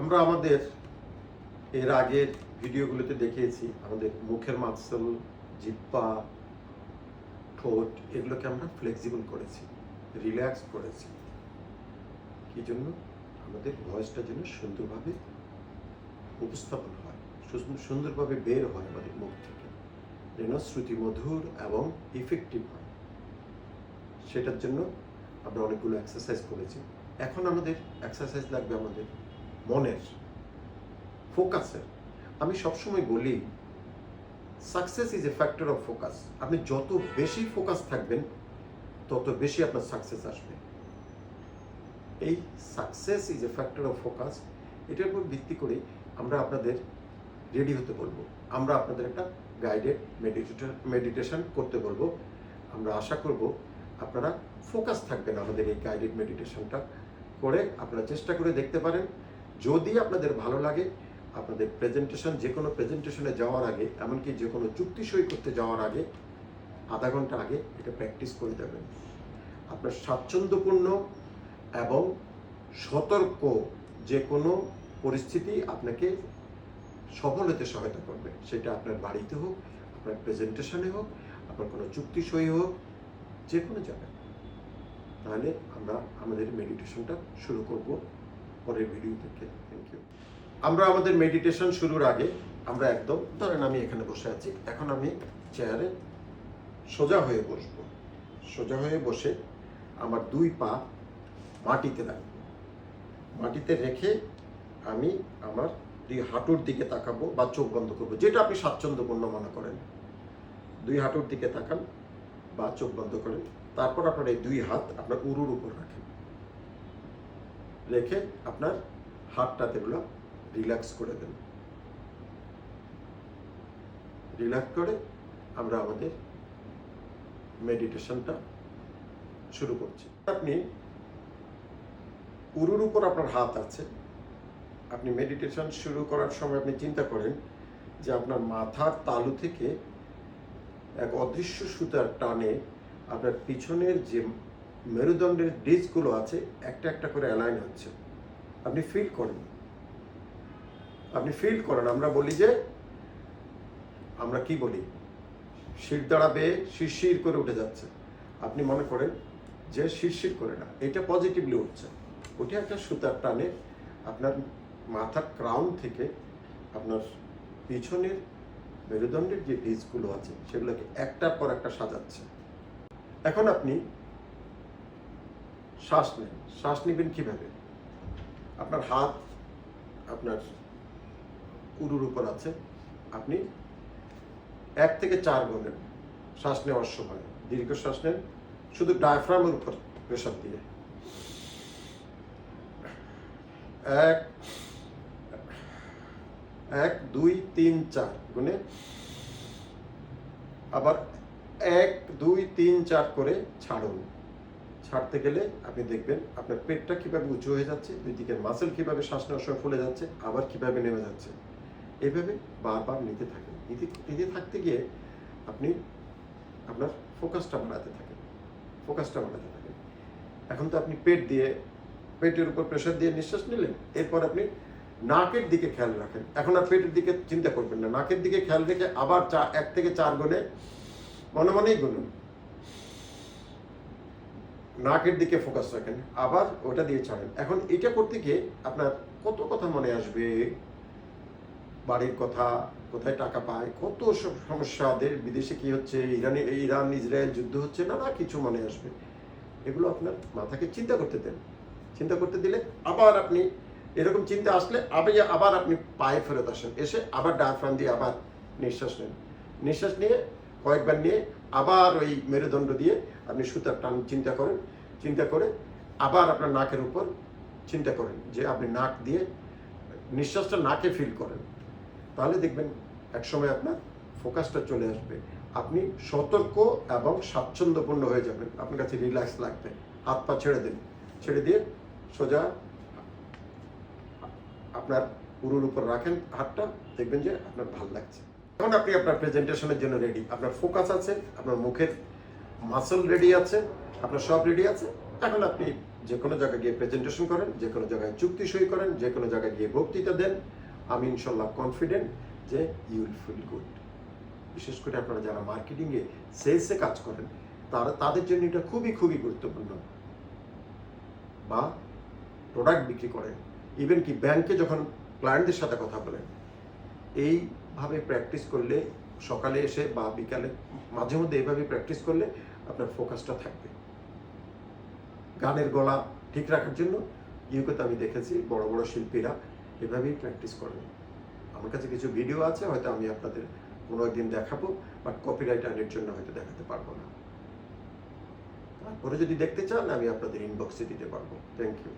আমরা আমাদের এর আগের ভিডিওগুলোতে দেখিয়েছি আমাদের মুখের মাসল, জিহ্বা, ঠোঁট এগুলোকে আমরা ফ্লেক্সিবল করেছি, রিল্যাক্স করেছি। কি জন্য? আমাদের ভয়েসটা যেন সুন্দরভাবে উপস্থাপন হয়, সুন্দরভাবে বের হয় আমাদের মুখ থেকে, যেন শ্রুতিমধুর এবং ইফেক্টিভ হয়। সেটার জন্য আমরা অনেকগুলো এক্সারসাইজ করেছি। এখন আমাদের এক্সারসাইজ লাগবে আমাদের মনের, ফোকাসের। আমি সবসময় বলি success is a factor of focus. আপনি যত বেশি ফোকাস থাকবেন তত বেশি আপনার সাকসেস আসবে। এই success is a factor of focus, এটার উপর ভিত্তি করে আমরা আপনাদের রেডি হতে বলবো। আমরা আপনাদের একটা গাইডেড মেডিটেশন করতে বলবো। আমরা আশা করব আপনারা ফোকাস থাকবেন আমাদের এই গাইডেড মেডিটেশনটা করে। আপনারা চেষ্টা করে দেখতে পারেন। যদি আপনাদের ভালো লাগে, আপনাদের প্রেজেন্টেশন, যে কোনো প্রেজেন্টেশনে যাওয়ার আগে, এমনকি যে কোনো চুক্তি সই করতে যাওয়ার আগে আধা ঘন্টা আগে এটা প্র্যাকটিস করে দেবেন। আপনার স্বাচ্ছন্দ্যপূর্ণ এবং সতর্ক যে কোনো পরিস্থিতি আপনাকে সফল হতে সহায়তা করবে। সেটা আপনার বাড়িতে হোক, আপনার প্রেজেন্টেশনে হোক, আপনার কোনো চুক্তি সই হোক, যে কোনো জায়গায়। তাহলে আমরা আমাদের মেডিটেশনটা শুরু করব পরের ভিডিও থেকে। Thank you. আমরা আমাদের মেডিটেশন শুরুর আগে আমরা একদম, ধরেন আমি এখানে বসে আছি, এখন আমি চেয়ারে সোজা হয়ে বসবো। সোজা হয়ে বসে আমার দুই পা মাটিতে রাখবো। মাটিতে রেখে আমি আমার দুই হাঁটুর দিকে তাকাবো বা চোখ বন্ধ করবো, যেটা আপনি স্বাচ্ছন্দ্যপূর্ণ মনে করেন। দুই হাঁটুর দিকে তাকান বা চোখ বন্ধ করেন। তারপর আপনার এই দুই হাত আপনার উরুর উপর রাখেন। রেখে আপনার হাতটাতে এগুলো রিল্যাক্স করে দেন। রিল্যাক্স করে আমরা আমাদের মেডিটেশনটা শুরু করছি। আপনি উরুর উপর আপনার হাত আছে। আপনি মেডিটেশন শুরু করার সময় আপনি চিন্তা করেন যে আপনার মাথার তালু থেকে এক অদৃশ্য সুতার টানে আপনার পিছনের যে মেরুদণ্ডের ডিস্কগুলো আছে একটা একটা করে অ্যালাইন হচ্ছে। আপনি ফিল করেন, আমরা বলি যে, আমরা কি বলি, শির দ্বারা বেয়ে শিরশির করে উঠে যাচ্ছে। আপনি মনে করেন যে শিরশির করে না, এটা পজিটিভলি উঠছে। ওটা একটা সুতার টানে আপনার মাথার ক্রাউন থেকে আপনার পিছনের মেরুদণ্ডের যে ডিস্কগুলো আছে সেগুলোকে একটার পর একটা সাজাচ্ছে। এখন আপনি শ্বাস নেন। শ্বাস নেবেন কিভাবে? আপনার হাত আপনার উরুর উপর আছে। আপনি 1 থেকে 4 গুণেন শ্বাস নেওয়ার সময়। দীর্ঘ শ্বাস নেন, শুধু ডায়াফ্রামের উপর প্রেশার দিয়ে। 1 2 3 4 গুণে, আবার 1 2 3 4 করে ছাড়ুন। ছাড়তে গেলে আপনি দেখবেন আপনার পেটটা কিভাবে উঁচু হয়ে যাচ্ছে, দুই দিকের মাসেল কিভাবে শ্বাস নেওয়ার সময় ফুলে যাচ্ছে, আবার কিভাবে নেমে যাচ্ছে। এভাবে বারবার নিতে থাকেন। নিতে থাকতে গিয়ে আপনি আপনার ফোকাসটা বাড়াতে থাকেন। এখন তো আপনি পেটের উপর প্রেশার দিয়ে নিঃশ্বাস নিলেন। এরপর আপনি নাকের দিকে খেয়াল রাখেন। এখন আর পেটের দিকে চিন্তা করবেন না, নাকের দিকে খেয়াল রেখে আবার 1 থেকে 4 গুণে মনে মনেই গুনুন। নাকের দিকে ফোকাস রাখেন, আবার ওটা দিয়ে ছাড়েন। এখন এটা করতে গিয়ে আপনার কত কথা মনে আসবে, বাড়ির কথা, কোথায় টাকা পায়, কত সব সমস্যা, বিদেশে কি হচ্ছে, ইরান ইসরায়েল যুদ্ধ হচ্ছে, নানা কিছু মনে আসবে। এগুলো আপনার মাথাকে চিন্তা করতে দেন। চিন্তা করতে দিলে আবার আপনি এরকম চিন্তা আসলে আবার আপনি পায়ে ফেরত আসেন। এসে আবার ডায়াফ্রাম দিয়ে আবার নিঃশ্বাস নেন। নিঃশ্বাস নিয়ে কয়েকবার নিয়ে আবার ওই মেরুদণ্ড দিয়ে আপনি সুতার টান চিন্তা করে আবার আপনার নাকের উপর চিন্তা করেন যে আপনি নাক দিয়ে নিঃশ্বাসটা নাকে ফিল করেন। তাহলে দেখবেন একসময় আপনার ফোকাসটা চলে আসবে। আপনি সতর্ক এবং স্বাচ্ছন্দ্যপূর্ণ হয়ে যাবেন। আপনার কাছে রিল্যাক্স লাগবে। হাত পা ছেড়ে দিন। ছেড়ে দিয়ে সোজা আপনার উরুর উপর রাখেন হাতটা, দেখবেন যে আপনার ভালো লাগছে। এখন আপনি আপনার প্রেজেন্টেশনের জন্য রেডি। আপনার ফোকাস আছে, আপনার মুখের মাসল রেডি আছে, আপনার সব রেডি আছে। এখন আপনি যে কোনো জায়গায় গিয়ে প্রেজেন্টেশন করেন, যে কোনো জায়গায় চুক্তি সই করেন, যে কোনো জায়গায় গিয়ে বক্তৃতা দেন, আমি ইনশাল্লাহ কনফিডেন্ট যে ইউ উইল ফিল গুড। বিশেষ করে আপনারা যারা মার্কেটিংয়ে সেলসে কাজ করেন তাদের জন্য এটা খুবই খুবই গুরুত্বপূর্ণ। বা প্রোডাক্ট বিক্রি করেন, ইভেন কি ব্যাংকে যখন ক্লায়েন্টদের সাথে কথা বলেন, এইভাবে প্র্যাকটিস করলে, সকালে এসে বা বিকালে মাঝে মধ্যে এইভাবে প্র্যাকটিস করলে আপনার ফোকাসটা থাকবে। গানের গলা ঠিক রাখার জন্য ইউকেতে আমি দেখেছি বড় বড় শিল্পীরা এভাবেই প্র্যাকটিস করেন। আমার কাছে কিছু ভিডিও আছে, হয়তো আমি আপনাদের কোনো একদিন দেখাবো, বাট কপিরাইট আইনের জন্য হয়তো দেখাতে পারবো না। তারপরে যদি দেখতে চান আমি আপনাদের ইনবক্সে দিতে পারবো। Thank you.